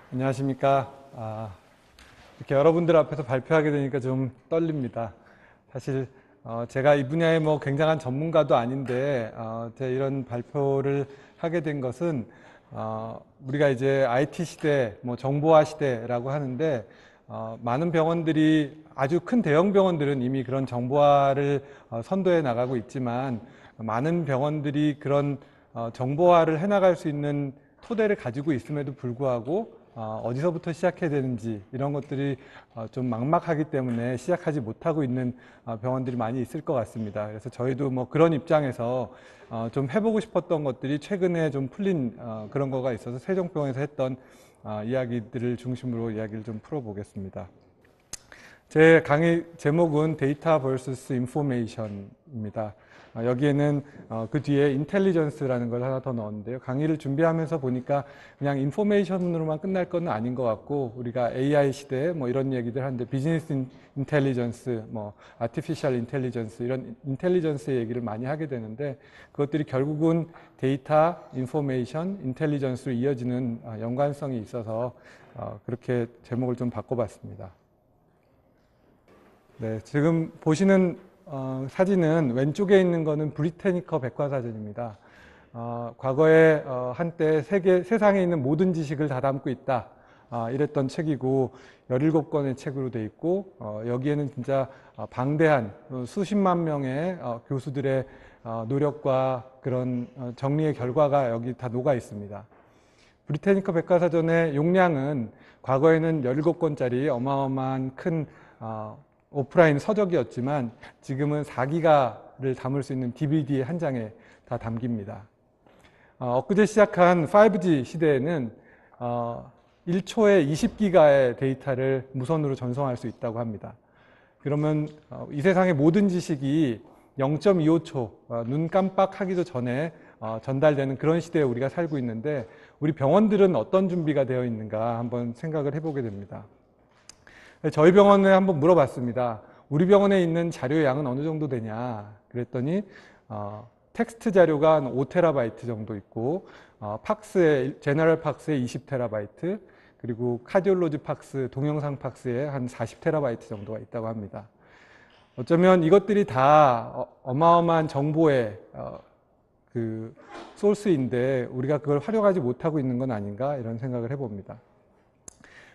안녕하십니까. 이렇게 여러분들 앞에서 발표하게 되니까 좀 떨립니다. 사실 제가 이 분야의 뭐 굉장한 전문가도 아닌데 제가 이런 발표를 하게 된 것은 우리가 이제 IT 시대, 뭐 정보화 시대라고 하는데 많은 병원들이 아주 큰 대형 병원들은 이미 그런 정보화를 선도해 나가고 있지만 많은 병원들이 그런 정보화를 해나갈 수 있는 토대를 가지고 있음에도 불구하고 어디서부터 시작해야 되는지 이런 것들이 좀 막막하기 때문에 시작하지 못하고 있는 병원들이 많이 있을 것 같습니다. 그래서 저희도 뭐 그런 입장에서 좀 해보고 싶었던 것들이 최근에 좀 풀린 그런 거가 있어서 세종병원에서 했던 이야기들을 중심으로 이야기를 좀 풀어보겠습니다. 제 강의 제목은 데이터 vs 인포메이션입니다. 여기에는 그 뒤에 인텔리전스라는 걸 하나 더 넣었는데요. 강의를 준비하면서 보니까 그냥 인포메이션으로만 끝날 건 아닌 것 같고, 우리가 AI 시대 뭐 이런 얘기들 하는데 비즈니스 인텔리전스, 뭐 아티피셜 인텔리전스 이런 인텔리전스의 얘기를 많이 하게 되는데, 그것들이 결국은 데이터, 인포메이션, 인텔리전스로 이어지는 연관성이 있어서 그렇게 제목을 좀 바꿔봤습니다. 네, 지금 보시는 사진은 왼쪽에 있는 거는 브리테니커 백과사전입니다. 과거에 한때 세상에 있는 모든 지식을 다 담고 있다. 이랬던 책이고 17권의 책으로 돼 있고 여기에는 진짜 방대한 수십만 명의 교수들의 노력과 그런 정리의 결과가 여기 다 녹아 있습니다. 브리테니커 백과사전의 용량은 과거에는 17권짜리 어마어마한 큰 오프라인 서적이었지만 지금은 4기가를 담을 수 있는 DVD의 한 장에 다 담깁니다. 엊그제 시작한 5G 시대에는 1초에 20기가의 데이터를 무선으로 전송할 수 있다고 합니다. 그러면 이 세상의 모든 지식이 0.25초, 눈 깜빡하기도 전에 전달되는 그런 시대에 우리가 살고 있는데, 우리 병원들은 어떤 준비가 되어 있는가 한번 생각을 해보게 됩니다. 저희 병원에 한번 물어봤습니다. 우리 병원에 있는 자료 양은 어느 정도 되냐 그랬더니 텍스트 자료가 한 5TB 정도 있고 제너럴 팍스에 20TB, 그리고 카디올로지 팍스, 동영상 팍스에 한 40TB 정도가 있다고 합니다. 어쩌면 이것들이 다 어마어마한 정보의 그 소스인데 우리가 그걸 활용하지 못하고 있는 건 아닌가 이런 생각을 해봅니다.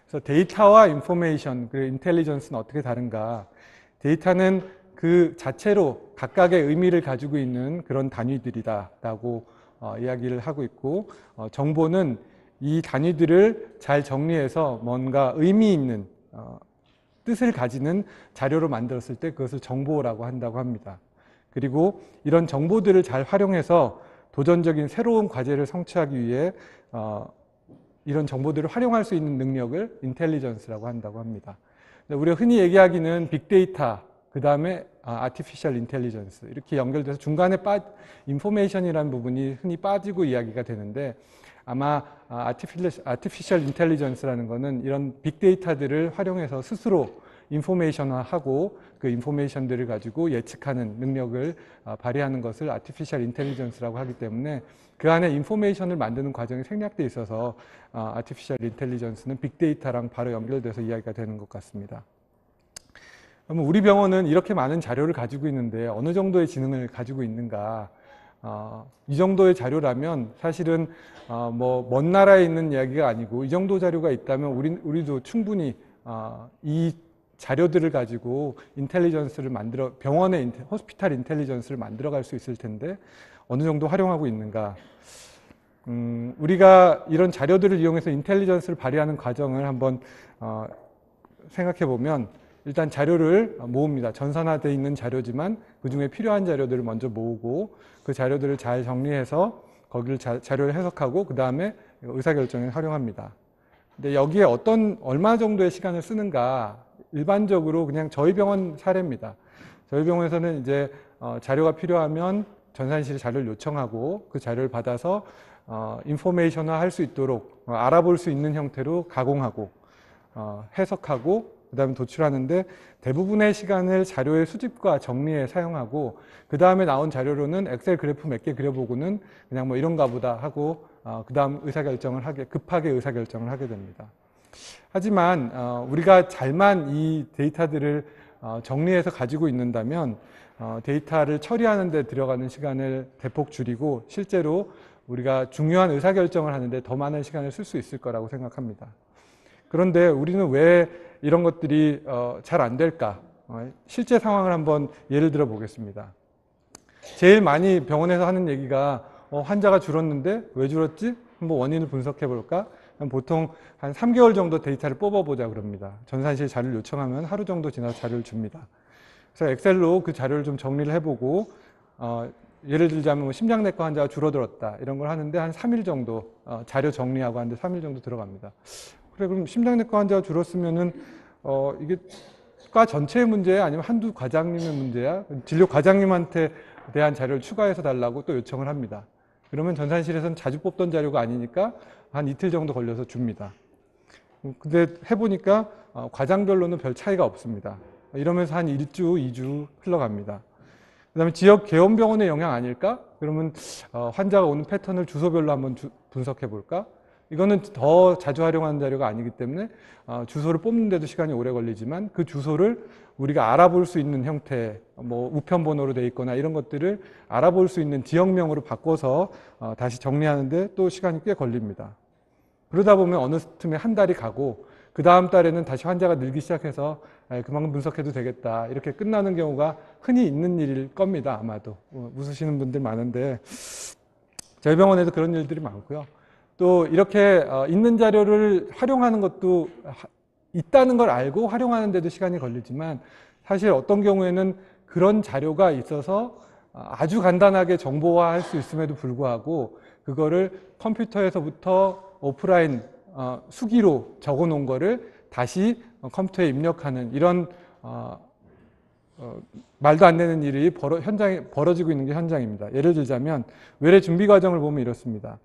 그래서 데이터와 인포메이션, 그리고 인텔리전스는 어떻게 다른가? 데이터는 그 자체로 각각의 의미를 가지고 있는 그런 단위들이다라고 이야기를 하고 있고, 정보는 이 단위들을 잘 정리해서 뭔가 의미 있는 뜻을 가지는 자료로 만들었을 때 그것을 정보라고 한다고 합니다. 그리고 이런 정보들을 잘 활용해서 도전적인 새로운 과제를 성취하기 위해 이런 정보들을 활용할 수 있는 능력을 인텔리전스라고 한다고 합니다. 우리가 흔히 얘기하기는 빅데이터, 그 다음에 아티피셜 인텔리전스 이렇게 연결돼서 중간에 인포메이션이라는 부분이 흔히 빠지고 이야기가 되는데, 아마 아티피셜 인텔리전스라는 거는 이런 빅데이터들을 활용해서 스스로 인포메이션화하고 그 인포메이션들을 가지고 예측하는 능력을 발휘하는 것을 아티피셜 인텔리전스라고 하기 때문에 그 안에 인포메이션을 만드는 과정이 생략돼 있어서 아티피셜 인텔리전스는 빅데이터랑 바로 연결돼서 이야기가 되는 것 같습니다. 그러면 우리 병원은 이렇게 많은 자료를 가지고 있는데 어느 정도의 지능을 가지고 있는가? 이 정도의 자료라면 사실은 뭐 먼 나라에 있는 이야기가 아니고 이 정도 자료가 있다면 우리도 충분히 이 자료들을 가지고 인텔리전스를 병원의 호스피탈 인텔리전스를 만들어갈 수 있을 텐데 어느 정도 활용하고 있는가? 우리가 이런 자료들을 이용해서 인텔리전스를 발휘하는 과정을 한번 생각해 보면, 일단 자료를 모읍니다. 전산화되어 있는 자료지만 그 중에 필요한 자료들을 먼저 모으고 그 자료들을 잘 정리해서 거기를 자료를 해석하고 그 다음에 의사결정에 활용합니다. 근데 여기에 얼마 정도의 시간을 쓰는가? 일반적으로 그냥 저희 병원 사례입니다. 저희 병원에서는 이제 자료가 필요하면 전산실에 자료를 요청하고 그 자료를 받아서 인포메이션화 할 수 있도록 알아볼 수 있는 형태로 가공하고 해석하고 그 다음에 도출하는데, 대부분의 시간을 자료의 수집과 정리에 사용하고 그 다음에 나온 자료로는 엑셀 그래프 몇 개 그려보고는 그냥 뭐 이런가 보다 하고 그 다음 급하게 의사결정을 하게 됩니다. 하지만 우리가 잘만 이 데이터들을 정리해서 가지고 있는다면 데이터를 처리하는 데 들어가는 시간을 대폭 줄이고 실제로 우리가 중요한 의사결정을 하는데 더 많은 시간을 쓸 수 있을 거라고 생각합니다. 그런데 우리는 왜 이런 것들이 잘 안 될까? 실제 상황을 한번 예를 들어 보겠습니다. 제일 많이 병원에서 하는 얘기가 환자가 줄었는데 왜 줄었지? 한번 원인을 분석해 볼까? 보통 한 3개월 정도 데이터를 뽑아보자 그럽니다. 전산실 자료를 요청하면 하루 정도 지나서 자료를 줍니다. 그래서 엑셀로 그 자료를 좀 정리를 해보고 예를 들자면 뭐 심장내과 환자가 줄어들었다 이런 걸 하는데 한 3일 정도 자료 정리하고 하는데 3일 정도 들어갑니다. 그래 그럼 심장내과 환자가 줄었으면은 이게 과 전체의 문제야 아니면 한두 과장님의 문제야? 진료 과장님한테 대한 자료를 추가해서 달라고 또 요청을 합니다. 그러면 전산실에서는 자주 뽑던 자료가 아니니까 한 이틀 정도 걸려서 줍니다. 근데 해보니까 과장별로는 별 차이가 없습니다. 이러면서 한 1주, 2주 흘러갑니다. 그 다음에 지역 계엄병원의 영향 아닐까? 그러면 환자가 오는 패턴을 주소별로 한번 분석해 볼까? 이거는 더 자주 활용하는 자료가 아니기 때문에 주소를 뽑는데도 시간이 오래 걸리지만 그 주소를 우리가 알아볼 수 있는 형태, 뭐 우편번호로 돼 있거나 이런 것들을 알아볼 수 있는 지역명으로 바꿔서 다시 정리하는데 또 시간이 꽤 걸립니다. 그러다 보면 어느 틈에 한 달이 가고 그 다음 달에는 다시 환자가 늘기 시작해서 그만큼 분석해도 되겠다 이렇게 끝나는 경우가 흔히 있는 일일 겁니다. 아마도 웃으시는 분들 많은데 저희 병원에도 그런 일들이 많고요. 또 이렇게 있는 자료를 활용하는 것도 있다는 걸 알고 활용하는 데도 시간이 걸리지만 사실 어떤 경우에는 그런 자료가 있어서 아주 간단하게 정보화할 수 있음에도 불구하고 그거를 컴퓨터에서부터 오프라인 수기로 적어 놓은 거를 다시 컴퓨터에 입력하는 이런 말도 안 되는 일이 현장에 벌어지고 있는 게 현장입니다. 예를 들자면 외래 준비 과정을 보면 이렇습니다.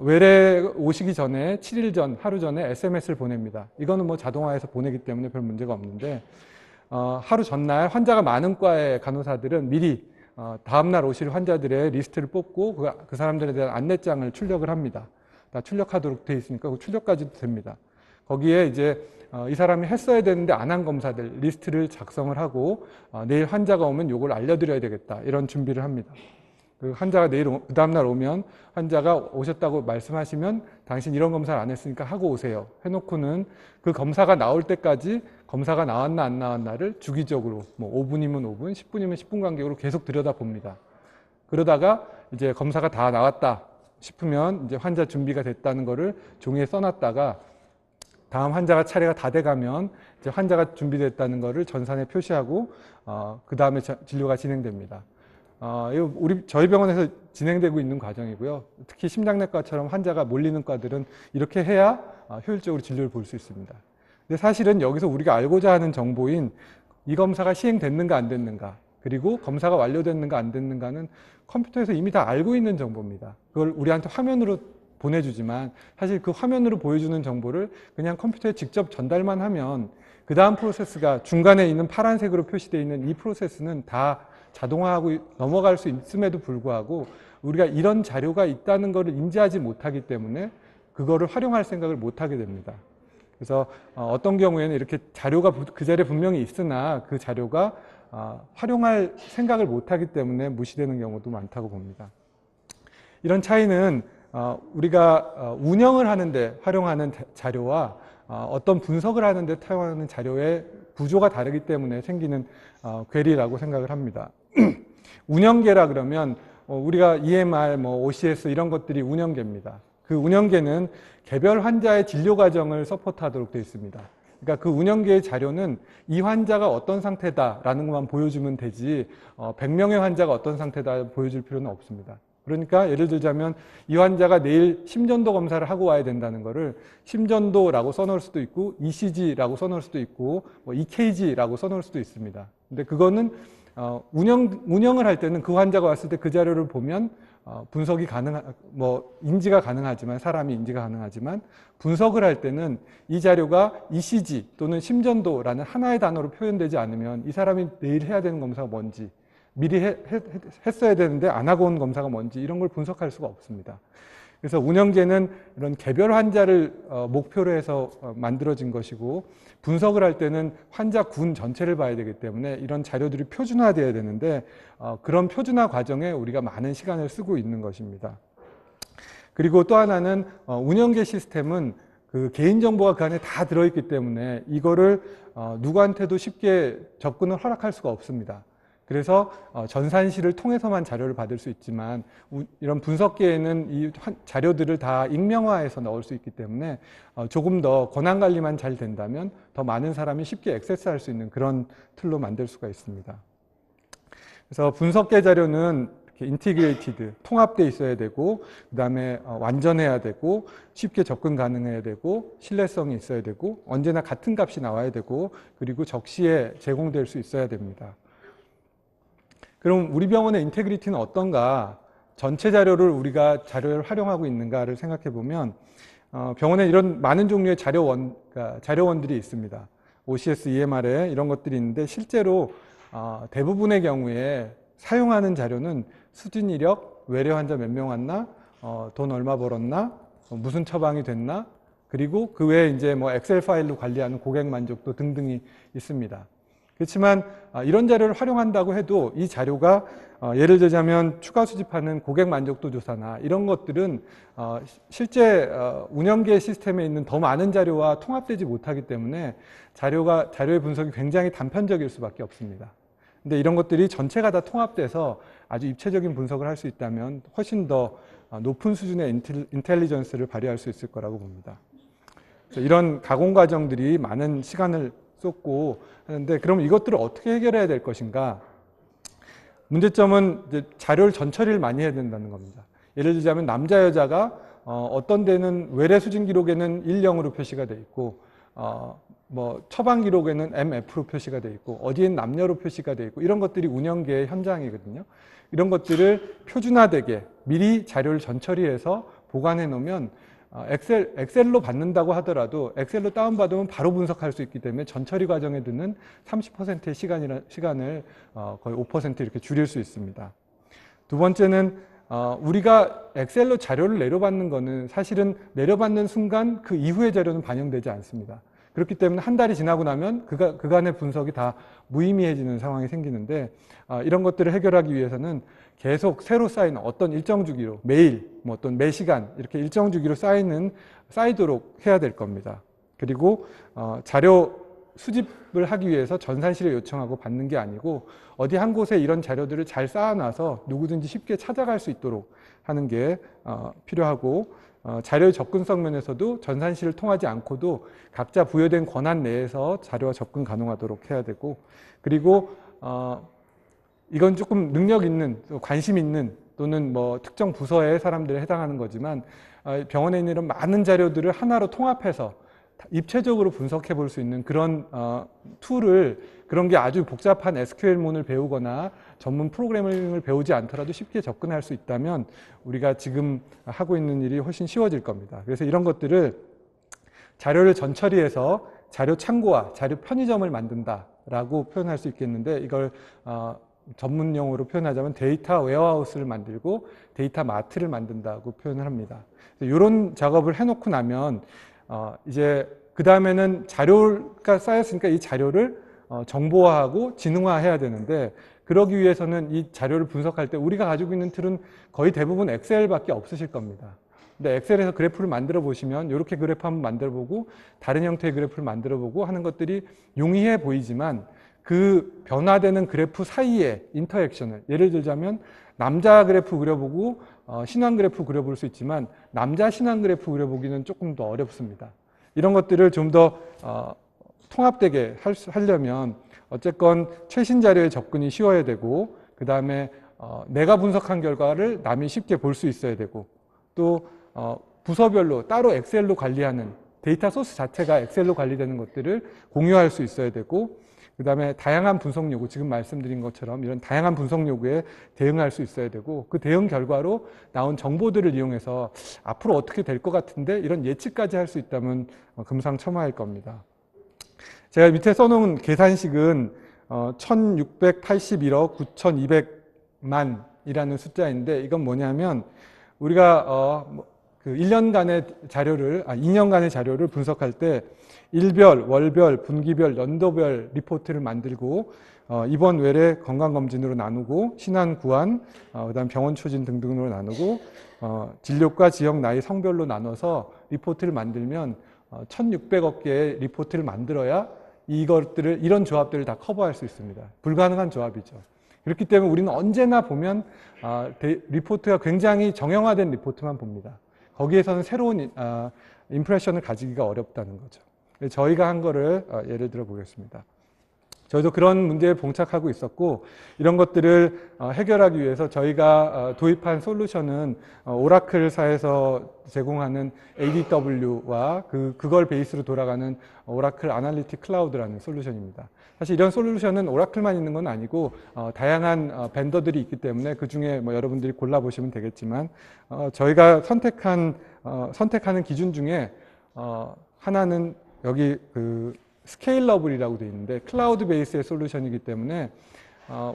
외래 오시기 전에 7일 전, 하루 전에 SMS를 보냅니다. 이거는 뭐 자동화해서 보내기 때문에 별 문제가 없는데 하루 전날 환자가 많은 과의 간호사들은 미리 다음날 오실 환자들의 리스트를 뽑고 그 사람들에 대한 안내장을 출력을 합니다. 다 출력하도록 돼 있으니까 그 출력까지도 됩니다. 거기에 이제 이 사람이 했어야 되는데 안 한 검사들 리스트를 작성을 하고 내일 환자가 오면 이걸 알려드려야 되겠다 이런 준비를 합니다. 그 환자가 그 다음날 오면 환자가 오셨다고 말씀하시면 당신 이런 검사를 안 했으니까 하고 오세요 해놓고는 그 검사가 나올 때까지 검사가 나왔나 안 나왔나를 주기적으로 뭐 5분이면 5분, 10분이면 10분 간격으로 계속 들여다봅니다. 그러다가 이제 검사가 다 나왔다 싶으면 이제 환자 준비가 됐다는 거를 종이에 써놨다가 다음 환자가 차례가 다 돼가면 이제 환자가 준비됐다는 거를 전산에 표시하고 그 다음에 진료가 진행됩니다. 이거 저희 병원에서 진행되고 있는 과정이고요. 특히 심장내과처럼 환자가 몰리는 과들은 이렇게 해야 효율적으로 진료를 볼 수 있습니다. 근데 사실은 여기서 우리가 알고자 하는 정보인 이 검사가 시행됐는가 안 됐는가 그리고 검사가 완료됐는가 안 됐는가는 컴퓨터에서 이미 다 알고 있는 정보입니다. 그걸 우리한테 화면으로 보내주지만 사실 그 화면으로 보여주는 정보를 그냥 컴퓨터에 직접 전달만 하면 그 다음 프로세스가 중간에 있는 파란색으로 표시되어 있는 이 프로세스는 다 자동화하고 넘어갈 수 있음에도 불구하고 우리가 이런 자료가 있다는 것을 인지하지 못하기 때문에 그거를 활용할 생각을 못하게 됩니다. 그래서 어떤 경우에는 이렇게 자료가 그 자리에 분명히 있으나 그 자료가 활용할 생각을 못하기 때문에 무시되는 경우도 많다고 봅니다. 이런 차이는 우리가 운영을 하는데 활용하는 자료와 어떤 분석을 하는데 사용하는 자료의 구조가 다르기 때문에 생기는 괴리라고 생각을 합니다. 운영계라 그러면 우리가 EMR, OCS 이런 것들이 운영계입니다. 그 운영계는 개별 환자의 진료 과정을 서포트하도록 되어 있습니다. 그러니까 그 운영계의 자료는 이 환자가 어떤 상태다라는 것만 보여주면 되지 100명의 환자가 어떤 상태다 보여줄 필요는 없습니다. 그러니까 예를 들자면 이 환자가 내일 심전도 검사를 하고 와야 된다는 거를 심전도라고 써놓을 수도 있고 ECG라고 써놓을 수도 있고 EKG라고 써놓을 수도 있습니다. 근데 그거는 운영을 할 때는 그 환자가 왔을 때 그 자료를 보면 분석이 인지가 가능하지만 사람이 인지가 가능하지만 분석을 할 때는 이 자료가 ECG 또는 심전도라는 하나의 단어로 표현되지 않으면 이 사람이 내일 해야 되는 검사가 뭔지 미리 했어야 되는데 안 하고 온 검사가 뭔지 이런 걸 분석할 수가 없습니다. 그래서 운영계는 이런 개별 환자를 목표로 해서 만들어진 것이고, 분석을 할 때는 환자 군 전체를 봐야 되기 때문에 이런 자료들이 표준화되어야 되는데, 그런 표준화 과정에 우리가 많은 시간을 쓰고 있는 것입니다. 그리고 또 하나는 운영계 시스템은 그 개인정보가 그 안에 다 들어있기 때문에 이거를 누구한테도 쉽게 접근을 허락할 수가 없습니다. 그래서 전산실을 통해서만 자료를 받을 수 있지만, 이런 분석계에는 이 자료들을 다 익명화해서 넣을 수 있기 때문에 조금 더 권한관리만 잘 된다면 더 많은 사람이 쉽게 액세스할 수 있는 그런 툴로 만들 수가 있습니다. 그래서 분석계 자료는 인티그레이티드, 통합되어 있어야 되고, 그 다음에 완전해야 되고, 쉽게 접근 가능해야 되고, 신뢰성이 있어야 되고, 언제나 같은 값이 나와야 되고, 그리고 적시에 제공될 수 있어야 됩니다. 그럼 우리 병원의 인테그리티는 어떤가? 전체 자료를 우리가 자료를 활용하고 있는가를 생각해 보면, 병원에 이런 많은 종류의 그러니까 자료원들이 있습니다. OCS, EMR에 이런 것들이 있는데, 실제로 대부분의 경우에 사용하는 자료는 수진 이력, 외래 환자 몇 명 왔나, 돈 얼마 벌었나, 무슨 처방이 됐나, 그리고 그 외에 이제 뭐 엑셀 파일로 관리하는 고객 만족도 등등이 있습니다. 그렇지만 이런 자료를 활용한다고 해도 이 자료가 예를 들자면 추가 수집하는 고객 만족도 조사나 이런 것들은 실제 운영계 시스템에 있는 더 많은 자료와 통합되지 못하기 때문에 자료의 분석이 굉장히 단편적일 수밖에 없습니다. 근데 이런 것들이 전체가 다 통합돼서 아주 입체적인 분석을 할 수 있다면 훨씬 더 높은 수준의 인텔리전스를 발휘할 수 있을 거라고 봅니다. 그래서 이런 가공 과정들이 많은 시간을 쏟고 하는데, 그럼 이것들을 어떻게 해결해야 될 것인가? 문제점은 이제 자료를 전처리를 많이 해야 된다는 겁니다. 예를 들자면 남자 여자가 어떤 데는 외래 수진 기록에는 10으로 표시가 돼 있고, 뭐 처방 기록에는 MF로 표시가 돼 있고, 어디엔 남녀로 표시가 돼 있고, 이런 것들이 운영계의 현장이거든요. 이런 것들을 표준화되게 미리 자료를 전처리해서 보관해 놓으면 엑셀로 받는다고 하더라도 엑셀로 다운받으면 바로 분석할 수 있기 때문에 전처리 과정에 드는 30%의 시간을 거의 5% 이렇게 줄일 수 있습니다. 두 번째는 우리가 엑셀로 자료를 내려받는 거는 사실은 내려받는 순간 그 이후의 자료는 반영되지 않습니다. 그렇기 때문에 한 달이 지나고 나면 그간의 분석이 다 무의미해지는 상황이 생기는데, 이런 것들을 해결하기 위해서는 계속 새로 쌓이는 어떤 일정 주기로 매일, 뭐 어떤 매 시간 이렇게 일정 주기로 쌓이도록 해야 될 겁니다. 그리고 자료 수집을 하기 위해서 전산실에 요청하고 받는 게 아니고 어디 한 곳에 이런 자료들을 잘 쌓아놔서 누구든지 쉽게 찾아갈 수 있도록 하는 게 필요하고, 자료의 접근성 면에서도 전산실을 통하지 않고도 각자 부여된 권한 내에서 자료와 접근 가능하도록 해야 되고, 그리고 이건 조금 능력 있는, 관심 있는 또는 뭐 특정 부서의 사람들에 해당하는 거지만, 병원에 있는 이런 많은 자료들을 하나로 통합해서 입체적으로 분석해 볼 수 있는 그런 그런 게 아주 복잡한 SQL문을 배우거나 전문 프로그래밍을 배우지 않더라도 쉽게 접근할 수 있다면 우리가 지금 하고 있는 일이 훨씬 쉬워질 겁니다. 그래서 이런 것들을 자료를 전처리해서 자료 창고와 자료 편의점을 만든다라고 표현할 수 있겠는데, 이걸 전문 용어로 표현하자면 데이터 웨어하우스를 만들고 데이터 마트를 만든다고 표현을 합니다. 이런 작업을 해놓고 나면 이제 그 다음에는 자료가 쌓였으니까 이 자료를 정보화하고 지능화해야 되는데, 그러기 위해서는 이 자료를 분석할 때 우리가 가지고 있는 틀은 거의 대부분 엑셀밖에 없으실 겁니다. 근데 엑셀에서 그래프를 만들어 보시면 이렇게 그래프 한번 만들어 보고 다른 형태의 그래프를 만들어 보고 하는 것들이 용이해 보이지만, 그 변화되는 그래프 사이에 인터액션을, 예를 들자면 남자 그래프 그려보고 신앙 그래프 그려볼 수 있지만 남자 신앙 그래프 그려보기는 조금 더 어렵습니다. 이런 것들을 좀 더 통합되게 하려면 어쨌건 최신 자료에 접근이 쉬워야 되고, 그 다음에 내가 분석한 결과를 남이 쉽게 볼 수 있어야 되고, 또 부서별로 따로 엑셀로 관리하는 데이터 소스 자체가 엑셀로 관리되는 것들을 공유할 수 있어야 되고, 그 다음에 다양한 분석 요구, 지금 말씀드린 것처럼 이런 다양한 분석 요구에 대응할 수 있어야 되고, 그 대응 결과로 나온 정보들을 이용해서 앞으로 어떻게 될 것 같은데 이런 예측까지 할 수 있다면 금상첨화일 겁니다. 제가 밑에 써놓은 계산식은 1681억 9200만이라는 숫자인데, 이건 뭐냐면 우리가 그 1년간의 자료를, 2년간의 자료를 분석할 때 일별, 월별, 분기별, 연도별 리포트를 만들고 입원 외래 건강검진으로 나누고 신안 구안, 그다음 병원 추진 등등으로 나누고 진료과 지역 나이 성별로 나눠서 리포트를 만들면 1600억 개의 리포트를 만들어야 이런 조합들을 다 커버할 수 있습니다. 불가능한 조합이죠. 그렇기 때문에 우리는 언제나 보면 리포트가 굉장히 정형화된 리포트만 봅니다. 거기에서는 새로운 임프레션을 가지기가 어렵다는 거죠. 저희가 한 거를 예를 들어 보겠습니다. 저희도 그런 문제에 봉착하고 있었고 이런 것들을 해결하기 위해서 저희가 도입한 솔루션은 오라클사에서 제공하는 ADW와 그걸 베이스로 돌아가는 오라클 아날리틱 클라우드라는 솔루션입니다. 사실 이런 솔루션은 오라클만 있는 건 아니고 다양한 벤더들이 있기 때문에 그중에 뭐 여러분들이 골라보시면 되겠지만 저희가 선택하는 기준 중에 하나는 여기 스케일러블이라고 되어 있는데 클라우드 베이스의 솔루션이기 때문에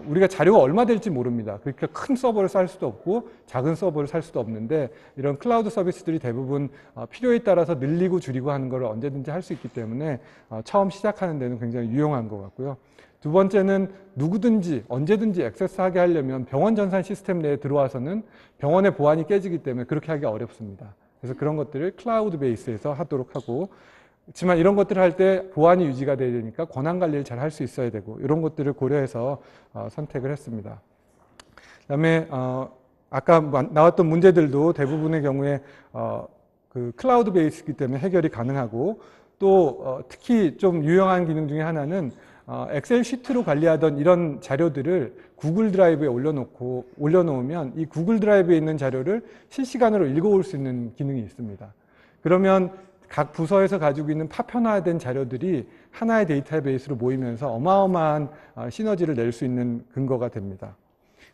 우리가 자료가 얼마 될지 모릅니다. 그렇게 큰 서버를 쌀 수도 없고 작은 서버를 살 수도 없는데 이런 클라우드 서비스들이 대부분 필요에 따라서 늘리고 줄이고 하는 걸 언제든지 할 수 있기 때문에 처음 시작하는 데는 굉장히 유용한 것 같고요. 두 번째는 누구든지 언제든지 액세스하게 하려면 병원 전산 시스템 내에 들어와서는 병원의 보안이 깨지기 때문에 그렇게 하기 어렵습니다. 그래서 그런 것들을 클라우드 베이스에서 하도록 하고 그렇지만 이런 것들을 할 때 보안이 유지가 돼야 되니까 권한 관리를 잘 할 수 있어야 되고 이런 것들을 고려해서 선택을 했습니다. 그다음에 아까 나왔던 문제들도 대부분의 경우에 그 클라우드 베이스이기 때문에 해결이 가능하고 또 특히 좀 유용한 기능 중에 하나는 엑셀 시트로 관리하던 이런 자료들을 구글 드라이브에 올려놓으면 이 구글 드라이브에 있는 자료를 실시간으로 읽어올 수 있는 기능이 있습니다. 그러면 각 부서에서 가지고 있는 파편화된 자료들이 하나의 데이터베이스로 모이면서 어마어마한 시너지를 낼 수 있는 근거가 됩니다.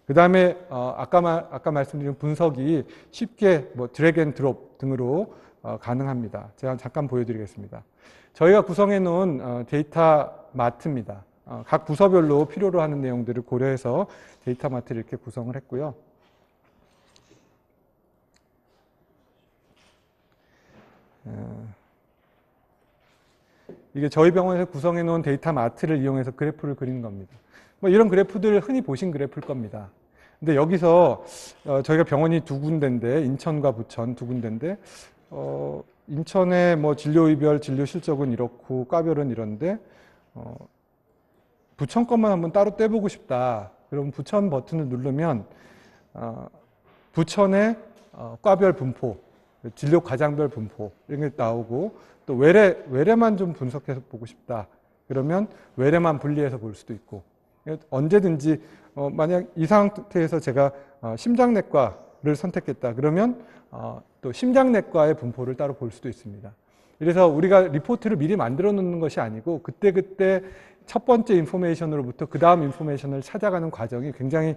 그 다음에 아까 말씀드린 분석이 쉽게 뭐 드래그 앤 드롭 등으로 가능합니다. 제가 잠깐 보여드리겠습니다. 저희가 구성해 놓은 데이터 마트입니다. 각 부서별로 필요로 하는 내용들을 고려해서 데이터 마트를 이렇게 구성을 했고요. 이게 저희 병원에서 구성해 놓은 데이터 마트를 이용해서 그래프를 그리는 겁니다. 뭐 이런 그래프들 흔히 보신 그래프일 겁니다. 근데 여기서 저희가 병원이 두 군데인데 인천과 부천 두 군데인데 인천의 뭐 진료의별 진료 실적은 이렇고 과별은 이런데 부천 것만 한번 따로 떼보고 싶다. 그럼 부천 버튼을 누르면 부천의 과별 분포, 진료 과장별 분포 이런 게 나오고 또 외래만 좀 분석해서 보고 싶다. 그러면 외래만 분리해서 볼 수도 있고 언제든지 만약 이 상태에서 제가 심장내과를 선택했다. 그러면 또 심장내과의 분포를 따로 볼 수도 있습니다. 그래서 우리가 리포트를 미리 만들어 놓는 것이 아니고 그때그때 첫 번째 인포메이션으로부터 그 다음 인포메이션을 찾아가는 과정이 굉장히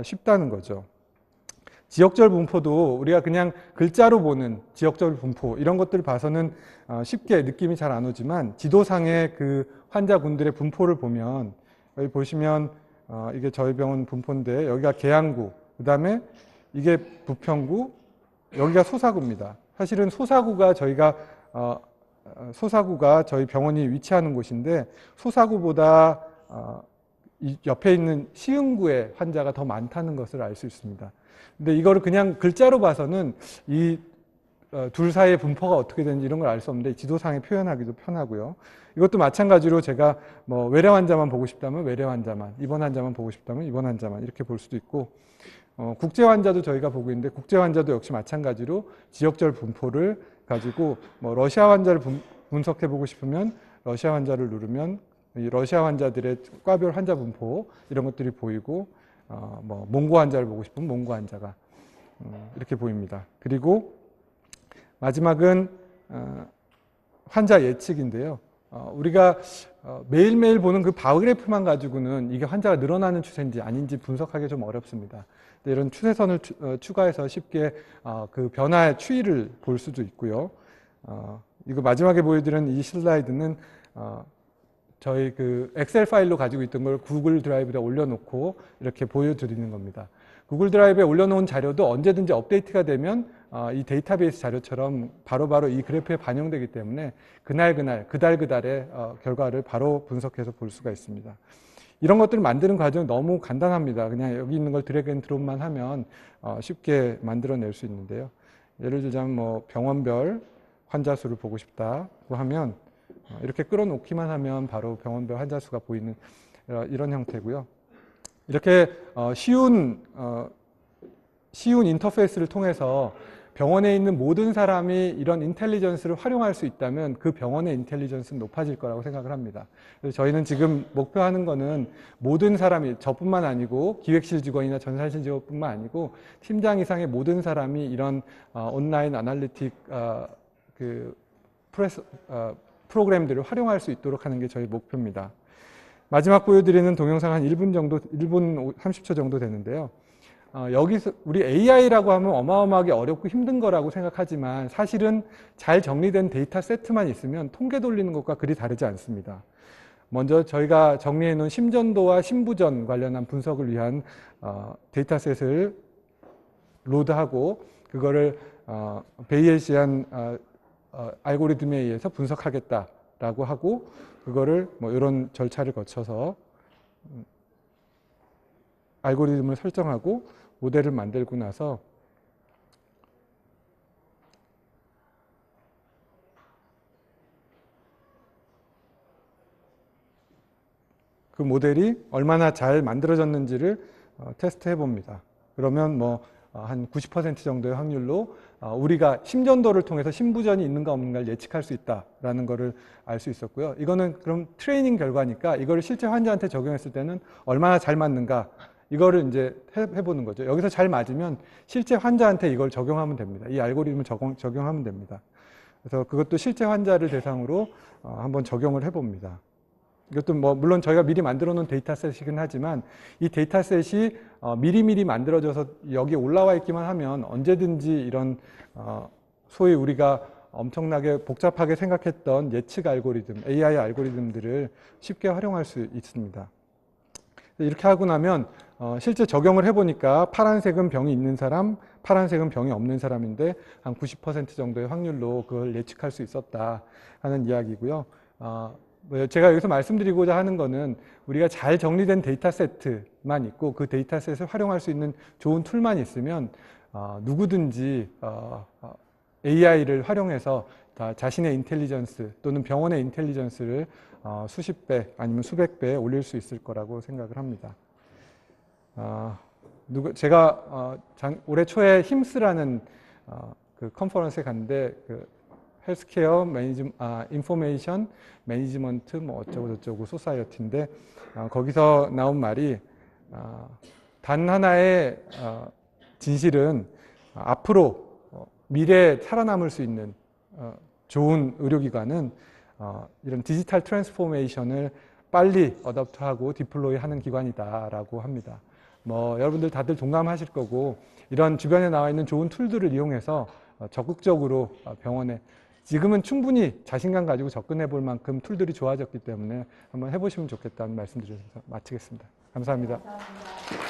쉽다는 거죠. 지역별 분포도 우리가 그냥 글자로 보는 지역별 분포 이런 것들을 봐서는 쉽게 느낌이 잘 안 오지만 지도상의 그 환자군들의 분포를 보면 여기 보시면 이게 저희 병원 분포인데 여기가 계양구, 그 다음에 이게 부평구, 여기가 소사구입니다. 사실은 소사구가 저희 병원이 위치하는 곳인데 소사구보다 이 옆에 있는 시흥구의 환자가 더 많다는 것을 알 수 있습니다. 근데 이거를 그냥 글자로 봐서는 이 둘 사이의 분포가 어떻게 되는지 이런 걸 알 수 없는데 지도상에 표현하기도 편하고요. 이것도 마찬가지로 제가 뭐 외래 환자만 보고 싶다면 외래 환자만, 입원 환자만 보고 싶다면 입원 환자만 이렇게 볼 수도 있고 국제 환자도 저희가 보고 있는데 국제 환자도 역시 마찬가지로 지역별 분포를 가지고 뭐 러시아 환자를 분석해 보고 싶으면 러시아 환자를 누르면 이 러시아 환자들의 과별 환자 분포 이런 것들이 보이고 뭐 몽고 환자를 보고 싶으면 몽고 환자가 이렇게 보입니다. 그리고 마지막은 환자 예측인데요. 우리가 매일매일 보는 그 바그래프만 가지고는 이게 환자가 늘어나는 추세인지 아닌지 분석하기 좀 어렵습니다. 이런 추세선을 추가해서 쉽게 그 변화의 추이를 볼 수도 있고요. 이거 마지막에 보여드린 이 슬라이드는 저희 그 엑셀 파일로 가지고 있던 걸 구글 드라이브에 올려놓고 이렇게 보여드리는 겁니다. 구글 드라이브에 올려놓은 자료도 언제든지 업데이트가 되면 이 데이터베이스 자료처럼 바로바로 이 그래프에 반영되기 때문에 그달의 결과를 바로 분석해서 볼 수가 있습니다. 이런 것들을 만드는 과정이 너무 간단합니다. 그냥 여기 있는 걸 드래그 앤 드롭만 하면 쉽게 만들어낼 수 있는데요. 예를 들자면 뭐 병원별 환자 수를 보고 싶다고 하면 이렇게 끌어놓기만 하면 바로 병원별 환자 수가 보이는 이런 형태고요. 이렇게 쉬운 인터페이스를 통해서 병원에 있는 모든 사람이 이런 인텔리전스를 활용할 수 있다면 그 병원의 인텔리전스는 높아질 거라고 생각을 합니다. 그래서 저희는 지금 목표하는 거는 모든 사람이, 저뿐만 아니고 기획실 직원이나 전산실 직원뿐만 아니고 팀장 이상의 모든 사람이 이런 온라인 아날리틱 프로그램들을 활용할 수 있도록 하는 게 저희 목표입니다. 마지막 보여드리는 동영상 한 1분 30초 정도 되는데요. 여기서 우리 AI라고 하면 어마어마하게 어렵고 힘든 거라고 생각하지만 사실은 잘 정리된 데이터 세트만 있으면 통계 돌리는 것과 그리 다르지 않습니다. 먼저 저희가 정리해 놓은 심전도와 심부전 관련한 분석을 위한 데이터셋을 로드하고 그거를 베이에시안 알고리즘에 의해서 분석하겠다라고 하고 그거를 뭐 이런 절차를 거쳐서 알고리즘을 설정하고 모델을 만들고 나서 그 모델이 얼마나 잘 만들어졌는지를 테스트해 봅니다. 그러면 뭐 한 90% 정도의 확률로 우리가 심전도를 통해서 심부전이 있는가 없는가를 예측할 수 있다라는 것을 알 수 있었고요. 이거는 그럼 트레이닝 결과니까 이거를 실제 환자한테 적용했을 때는 얼마나 잘 맞는가 이거를 이제 해보는 거죠. 여기서 잘 맞으면 실제 환자한테 이걸 적용하면 됩니다. 이 알고리즘을 적용하면 됩니다. 그래서 그것도 실제 환자를 대상으로 한번 적용을 해봅니다. 이것도 뭐 물론 저희가 미리 만들어 놓은 데이터셋이긴 하지만 이 데이터셋이 미리미리 만들어져서 여기 올라와 있기만 하면 언제든지 이런 소위 우리가 엄청나게 복잡하게 생각했던 예측 알고리즘, AI 알고리즘들을 쉽게 활용할 수 있습니다. 이렇게 하고 나면 실제 적용을 해보니까 파란색은 병이 있는 사람, 파란색은 병이 없는 사람인데 한 90% 정도의 확률로 그걸 예측할 수 있었다 하는 이야기고요. 제가 여기서 말씀드리고자 하는 거는 우리가 잘 정리된 데이터 세트만 있고 그 데이터 셋을 활용할 수 있는 좋은 툴만 있으면 누구든지 AI를 활용해서 자신의 인텔리전스 또는 병원의 인텔리전스를 수십 배 아니면 수백 배 올릴 수 있을 거라고 생각을 합니다. 제가 올해 초에 힘스라는 그 컨퍼런스에 갔는데 헬스케어 인포메이션 매니지먼트 뭐 어쩌고 저쩌고 소사이어티인데 거기서 나온 말이 단 하나의 진실은 앞으로 미래에 살아남을 수 있는 좋은 의료기관은 이런 디지털 트랜스포메이션을 빨리 어댑트하고 디플로이 하는 기관이다라고 합니다. 뭐 여러분들 다들 동감하실 거고 이런 주변에 나와 있는 좋은 툴들을 이용해서 적극적으로 병원에 지금은 충분히 자신감 가지고 접근해 볼 만큼 툴들이 좋아졌기 때문에 한번 해보시면 좋겠다는 말씀드려서 마치겠습니다. 감사합니다. 감사합니다.